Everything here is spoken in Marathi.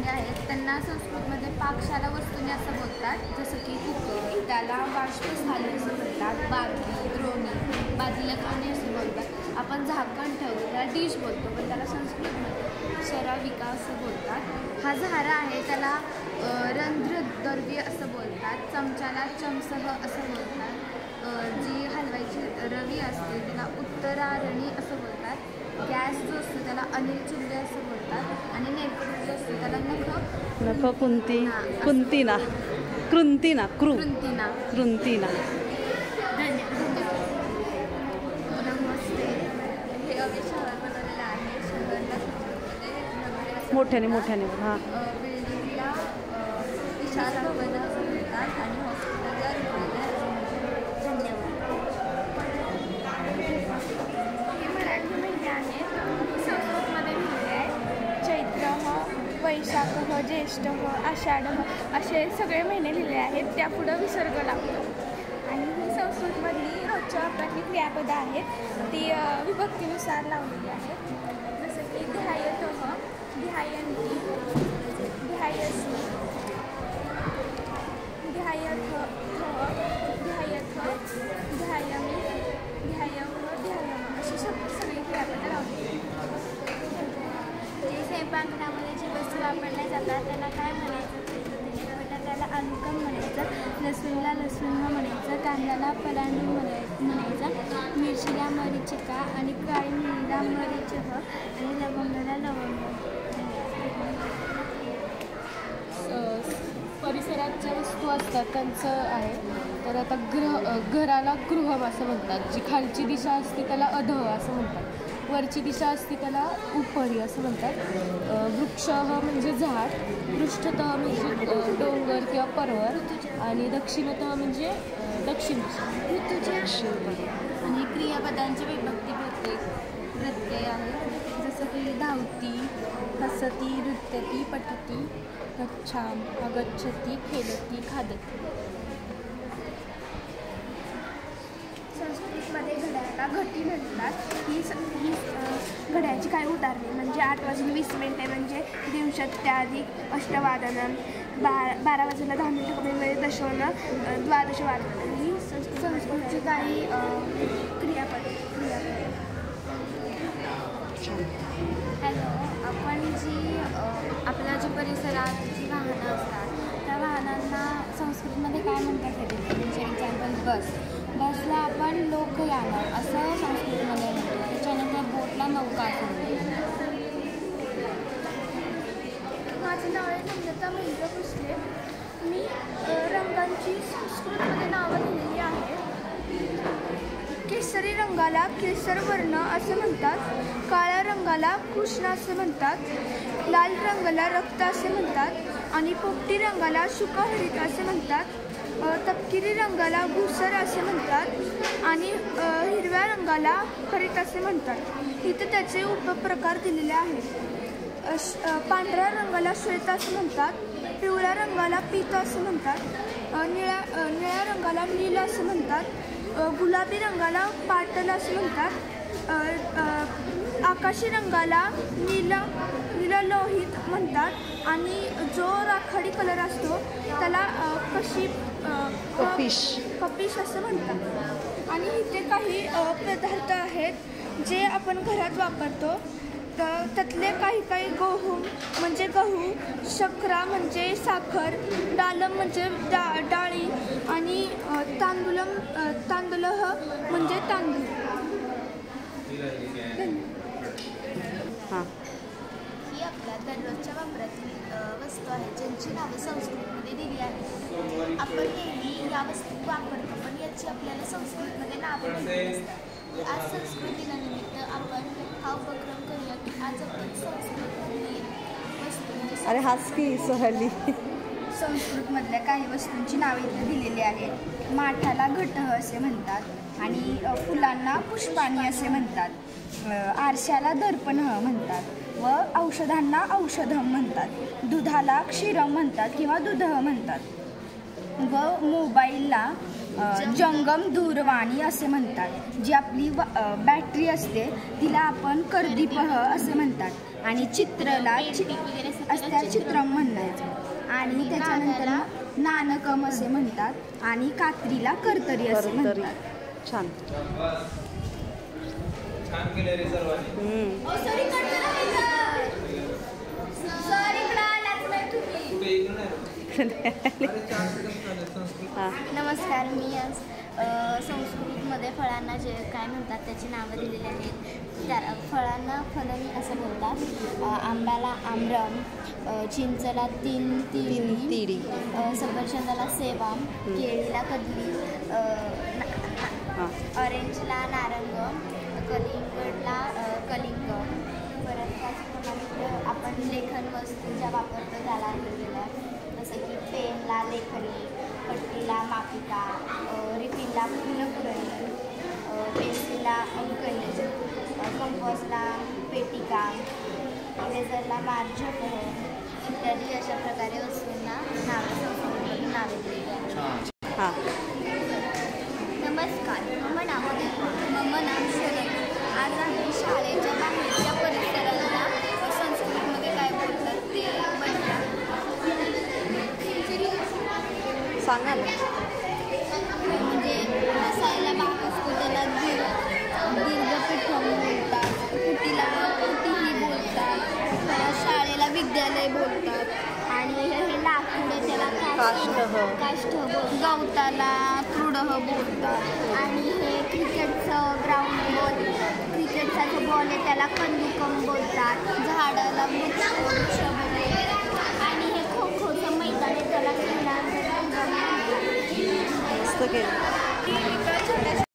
वस्तूंनी आहेत त्यांना संस्कृतमध्ये पाकशाला वस्तूंनी असं बोलतात, जसं की कुकर, त्याला बाष्पस्थाली असं म्हणतात, बादली, द्रोणी, बादलीला द्रोणी असं बोलतात. आपण झाकण ठेवतो त्याला डिश बोलतो, पण त्याला संस्कृतमध्ये शराविका असं बोलतात. हा झारा आहे त्याला रंध्रद्रव्य असं बोलतात. चमच्याला चमसह असं बोलतात. जी हलवायची रवी असते त्याला उत्तरारणी असं बोलतात. गॅस जो असतो त्याला अनिल चुल्ले असं बोलतात. आणि नेलकटर जो असतो त्याला नख कृंतीना. नमस्ते. हे शहर बनवलेलं आहे. शहराला मोठ्याने हां बिल्डिंगला विशाल भवन असं म्हणतात आणि हॉस्पिटलला धन्यवाद. हे मराठी महिने आहेत. संस्कृतमध्ये लिहिले आहे. चैत्र, वैशाख, ज्येष्ठ, आषाढ असे सगळे महिने लिहिले आहेत. त्यापुढं विसर्ग लागतो. आणि ही संस्कृतमधली रोजच्या वापरातली क्रियापदं आहेत ती विभक्तीनुसार लावलेली आहेत. जसं की ध्यायतः, ध्यायन्ति, ध्यायसि, ध्यायथ, ध्यायथ, ध्यायामि, ध्यायम, ध्यायम अशी सगळी क्रियापदं लावलेली. जे स्वयंपाकघरामध्ये जी वस्तू वापरल्या जातात त्याला काय म्हणायचं? त्याला अनुकम म्हणायचं. लसूणला लसूण म्हणायचं. कांद्याला पलांडू म्हणायचं. मिरचीला मरीचिका आणि काळी मिरीला मरीचह आणि लवंगाला लवंग. परिसरात ज्या वस्तू असतात त्यांचं आहे. तर आता घराला गृहम असं म्हणतात. जी खालची दिशा असते त्याला अधः असं म्हणतात. वरची दिशा असते त्याला उपरी असं म्हणतात. वृक्ष म्हणजे झाड, पृष्ठतः म्हणजे डोंगर किंवा पर्वत आणि दक्षिणतः म्हणजे दक्षिण दिशा. आणि क्रियापदांची विभक्ती प्रत्यय आहे. जसं की धावती, हसती, नृत्यती, पठती, गच्छाम, अगच्छती, खेळती, खादती. संस्कृतमध्ये घड्याळाला घटी म्हणतात. ही घड्याळाची काही उदाहरणे म्हणजे 8:20 म्हणजे दिवशत्याधिक अष्टवादनम, 12:10 कमी दशवनं, द्वादशवादनम. ही संस्कृतची काही क्रियापदे. हॅलो, आपण आपल्या जी परिसरात जी वाहनं असतात त्या वाहनांना संस्कृतमध्ये काय म्हणतात? म्हणजे एक्झाम्पल बसला आपण लोकयानं असं संस्कृतमध्ये म्हणतो. त्याच्यानंतर बोटला नौका असं म्हणतो. माझं नाव आहे नम्रता महेंद्र भोसले. मी रंगांची संस्कृतमध्ये नावं लिहिलेली आहेत. केसरी रंगाला केसर वर्ण असं म्हणतात. काळ्या रंगाला कृष्ण असं म्हणतात. लाल रंगाला रक्त असे म्हणतात. आणि पोपटी रंगाला शुकहरित असं म्हणतात. तपकिरी रंगाला घुसर असे म्हणतात. आणि हिरव्या रंगाला हरित असे म्हणतात. इथे त्याचे उपप्रकार दिलेले आहेत. पांढऱ्या रंगाला श्वेत असं म्हणतात. पिवळ्या रंगाला पीत असं म्हणतात. निळ्या रंगाला नील असं म्हणतात. गुलाबी रंगाला पाटल असं म्हणतात. आकाशी रंगाला नीललोहित म्हणतात. आणि जो राखाडी कलर असतो त्याला कपिश असं म्हणतात. आणि इथे काही पदार्थ आहेत जे आपण घरात वापरतो. त्यातले काही गहू म्हणजे गहू, शर्करा म्हणजे साखर, डालम म्हणजे डाळी आणि तांदूळ म्हणजे तांदूळ. ही आपल्या दररोजच्या वापरातील वस्तू आहेत ज्यांची नावे संस्कृतमध्ये दिली आहेत. आपण नेहमी या वस्तू वापरतो पण याची आपल्याला संस्कृतमध्ये नावे माहिती नसतात. आज संस्कृत दिनानिमित्त आपण हा उपक्रम करूया की आज आपण संस्कृतमधली वस्तू अरे हाच की सहली संस्कृतमधल्या काही वस्तूंची नावे इथे दिलेली आहेत. माठाला घटः असे म्हणतात आणि फुलांना पुष्पाणी असे म्हणतात. आरशाला दर्पणः म्हणतात व औषधांना औषधम म्हणतात. दुधाला क्षीरम म्हणतात किंवा दुधः म्हणतात. व मोबाईलला जंगम दूरवाणी असे म्हणतात. जी आपली बॅटरी असते तिला आपण करदीपः असे म्हणतात. आणि चित्रला असत्या चित्रम म्हणायचं. आणि त्याच्यानंतर नानकम असे म्हणतात आणि कात्रीला करतरी असे म्हणतात. छान. नमस्कार. मी आज संस्कृतमध्ये फळांना जे काय म्हणतात त्याची नावं दिलेली आहेत. त्या फळांना फलनी असं बोलतात. आंब्याला आम्रम, चिंचला तीन तिडी, सफरचंदाला सेवाम, केळीला कदली, ऑरेंजला नारंग, कलिंगडला कलिंग. परत त्याचप्रमाणे आपण लेखन वस्तू ज्या वापरतो त्याला लिहिलेल्या, जसं की पेनला लेखनी, पट्टीला मापिका, रिफिलला फुलपुरणी, पेन्सिलला अंकनी, कंपॉसला पेटिका, इरेझरला मार्जक इत्यादी अशा प्रकारे वस्तूंना नावे दिलेली आहेत. नमस्कार. मम नाव दीपा. मम नाम शरद. आज आम्ही शाळेच्या बाहेरच्या परिसराला संस्कृतमध्ये काय बोलतात ते म्हणतात. सांगा ना. म्हणजे बसायला बाग असतो त्याला दीर्घपीठम बोलतात. कुटीला कुटीही बोलतात. शाळेला विद्यालय बोलतात. आणि हे लाकूड त्याला काष्ठ गवताला तृढ बोलतात. आणि हे क्रिकेटचं ग्राउंड क्रिकेटचा जो बॉल आहे त्याला कंदुकम बोलतात. झाडाला वृक्ष बोलतात. आणि हे खो खोचं मैदान आहे त्याला क्रीडा मस्त केलं.